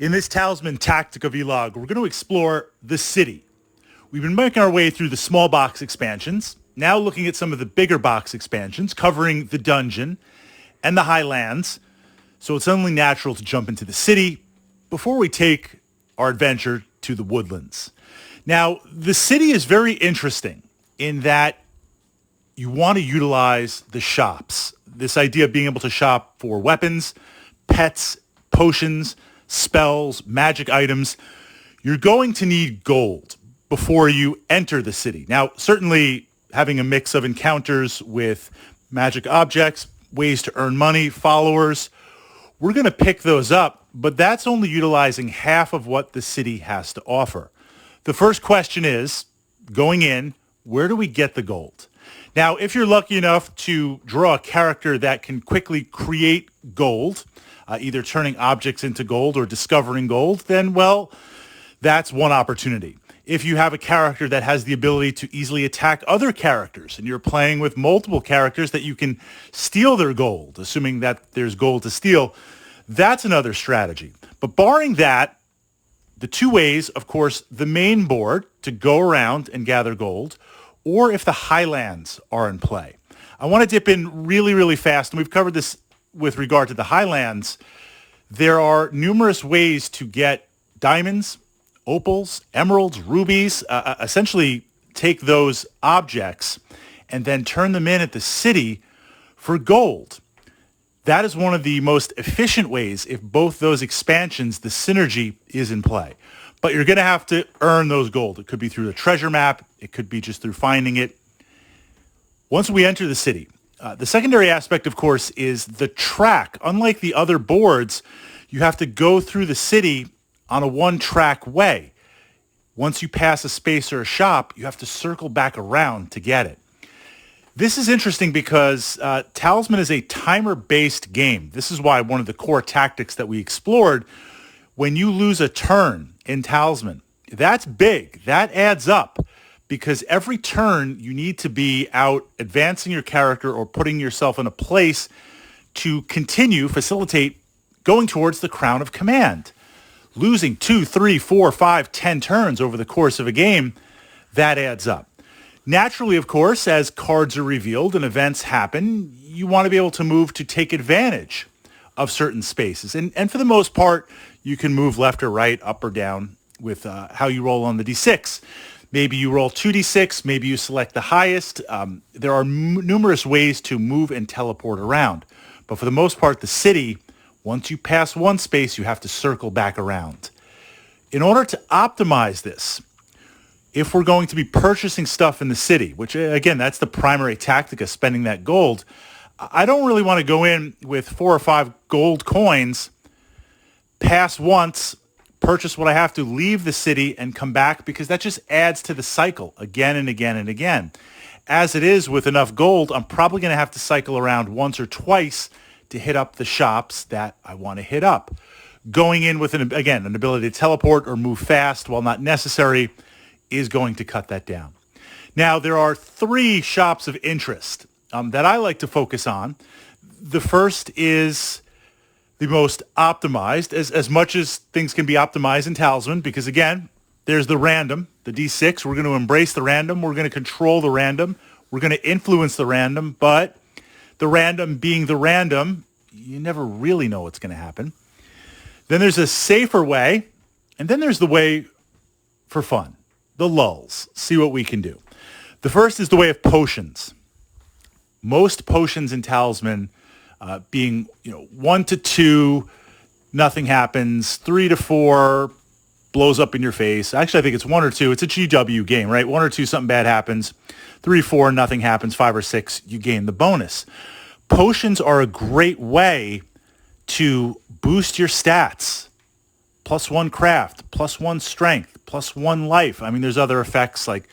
In this Talisman Tactica vlog, we're going to explore the city. We've been making our way through the small box expansions, now looking at some of the bigger box expansions, covering the dungeon and the highlands. So it's only natural to jump into the city before we take our adventure to the woodlands. Now, the city is very interesting in that you want to utilize the shops. This idea of being able to shop for weapons, pets, potions, spells, magic items. You're going to need gold before you enter the city. Now, certainly having a mix of encounters with magic objects, ways to earn money, followers, we're going to pick those up, but that's only utilizing half of what the city has to offer. The first question is, going in, where do we get the gold? Now, if you're lucky enough to draw a character that can quickly create gold, either turning objects into gold or discovering gold, then, well, that's one opportunity. If you have a character that has the ability to easily attack other characters and you're playing with multiple characters that you can steal their gold, assuming that there's gold to steal, that's another strategy. But barring that, the two ways, of course, the main board to go around and gather gold, or if the highlands are in play. I want to dip in really, really fast, and we've covered this with regard to the highlands. There are numerous ways to get diamonds, opals, emeralds, rubies, essentially take those objects and then turn them in at the city for gold. That is one of the most efficient ways if both those expansions, the synergy is in play. But you're going to have to earn those gold. It could be through the treasure map. It could be just through finding it. Once we enter the city, the secondary aspect, of course, is the track. Unlike the other boards, you have to go through the city on a one-track way. Once you pass a space or a shop, you have to circle back around to get it. This is interesting because Talisman is a timer-based game. This is why one of the core tactics that we explored, when you lose a turn in Talisman, that's big. That adds up because every turn you need to be out advancing your character or putting yourself in a place to continue, facilitate going towards the crown of command. Losing 2, 3, 4, 5, 10 turns over the course of a game, that adds up. Naturally, of course, as cards are revealed and events happen, you want to be able to move to take advantage of certain spaces. And for the most part, you can move left or right, up or down with how you roll on the D6. Maybe you roll 2d6, maybe you select the highest. There are numerous ways to move and teleport around. But for the most part, the city, once you pass one space, you have to circle back around. In order to optimize this, if we're going to be purchasing stuff in the city, which again, that's the primary tactic of spending that gold, I don't really want to go in with 4 or 5 gold coins, pass once, purchase what I have to, leave the city, and come back, because that just adds to the cycle again and again and again. As it is with enough gold, I'm probably going to have to cycle around once or twice to hit up the shops that I want to hit up. Going in with, an ability to teleport or move fast while not necessary is going to cut that down. Now, there are 3 shops of interest that I like to focus on. The first is the most optimized, as much as things can be optimized in Talisman, because again, there's the random, the D6. We're going to embrace the random. We're going to control the random. We're going to influence the random, but the random being the random, you never really know what's going to happen. Then there's a safer way, and then there's the way for fun, the lulls, see what we can do. The first is the way of potions. Most potions in Talisman being 1 to 2, nothing happens. 3 to 4, blows up in your face. Actually, I think it's 1 or 2. It's a GW game, right? 1 or 2, something bad happens. 3, 4, nothing happens. 5 or 6, you gain the bonus. Potions are a great way to boost your stats. +1 craft, +1 strength, +1 life. I mean, there's other effects like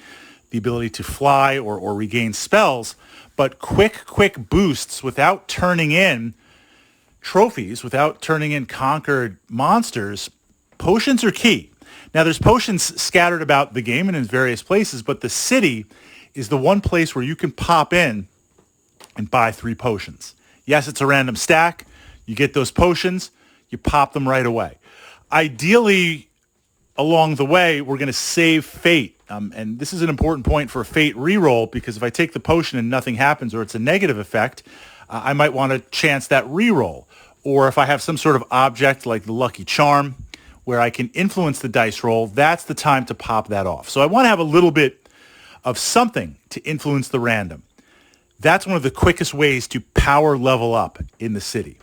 the ability to fly or regain spells, but quick boosts without turning in trophies, without turning in conquered monsters. Potions are key. Now, there's potions scattered about the game and in various places, but the city is the one place where you can pop in and buy 3 potions. Yes, it's a random stack. You get those potions, you pop them right away. Ideally, along the way, we're going to save fate. And this is an important point for a fate reroll, because if I take the potion and nothing happens, or it's a negative effect, I might want to chance that reroll. Or if I have some sort of object like the lucky charm where I can influence the dice roll, that's the time to pop that off. So I want to have a little bit of something to influence the random. That's one of the quickest ways to power level up in the city.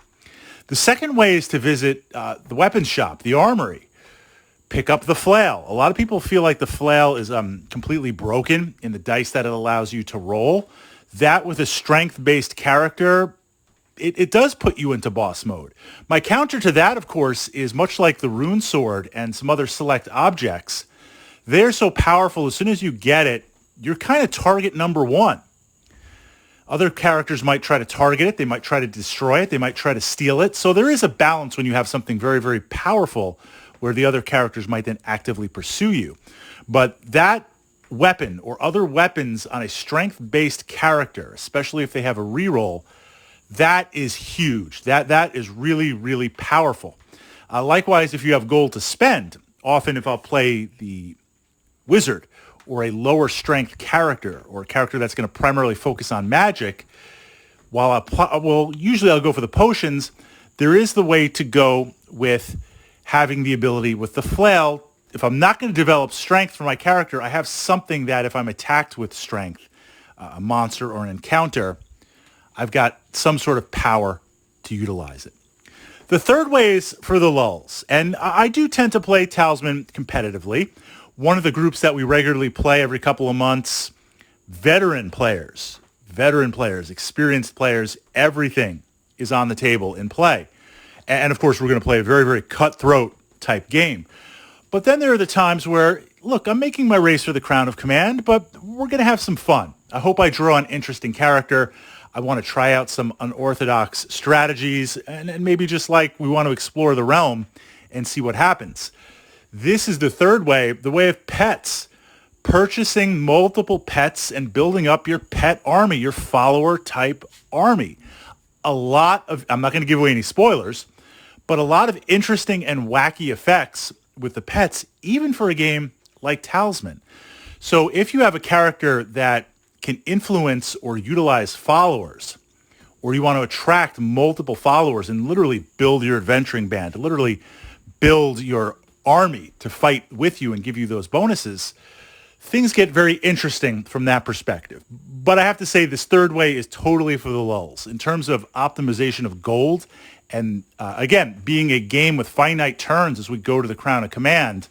The second way is to visit the weapons shop, the armory. Pick up the flail. A lot of people feel like the flail is completely broken in the dice that it allows you to roll. That, with a strength-based character, it does put you into boss mode. My counter to that, of course, is much like the rune sword and some other select objects. They're so powerful, as soon as you get it, you're kind of target number one. Other characters might try to target it. They might try to destroy it. They might try to steal it. So there is a balance when you have something very, very powerful where the other characters might then actively pursue you. But that weapon or other weapons on a strength-based character, especially if they have a reroll, that is huge. That is really, really powerful. Likewise, if you have gold to spend, often if I'll play the wizard or a lower strength character, or a character that's going to primarily focus on magic, usually I'll go for the potions. There is the way to go with having the ability with the flail. If I'm not going to develop strength for my character, I have something that if I'm attacked with strength, a monster or an encounter, I've got some sort of power to utilize it. The third way is for the lulls, and I do tend to play Talisman competitively. One of the groups that we regularly play every couple of months, veteran players, experienced players, everything is on the table in play. And of course, we're going to play a very, very cutthroat type game. But then there are the times where, look, I'm making my race for the crown of command, but we're going to have some fun. I hope I draw an interesting character. I want to try out some unorthodox strategies, and maybe just like we want to explore the realm and see what happens. This is the third way, the way of pets. Purchasing multiple pets and building up your pet army, your follower type army. I'm not going to give away any spoilers, but a lot of interesting and wacky effects with the pets, even for a game like Talisman. So if you have a character that can influence or utilize followers, or you want to attract multiple followers and literally build your adventuring band, to literally build your army to fight with you and give you those bonuses, things get very interesting from that perspective. But I have to say this third way is totally for the lulls. In terms of optimization of gold, and again, being a game with finite turns as we go to the Crown of Command,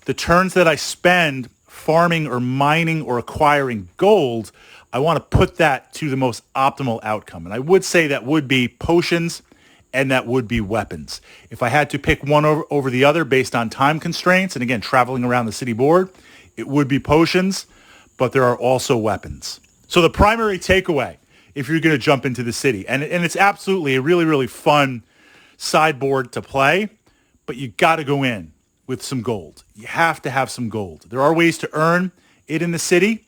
the turns that I spend farming or mining or acquiring gold, I want to put that to the most optimal outcome. And I would say that would be potions and that would be weapons. If I had to pick one over the other based on time constraints, and again, traveling around the city board, it would be potions, but there are also weapons. So the primary takeaway, if you're going to jump into the city, and it's absolutely a really, really fun sideboard to play, but you got to go in with some gold. You have to have some gold. There are ways to earn it in the city,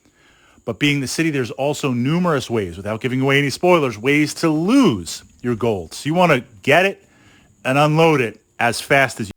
but being the city, there's also numerous ways, without giving away any spoilers, ways to lose your gold. So you want to get it and unload it as fast as you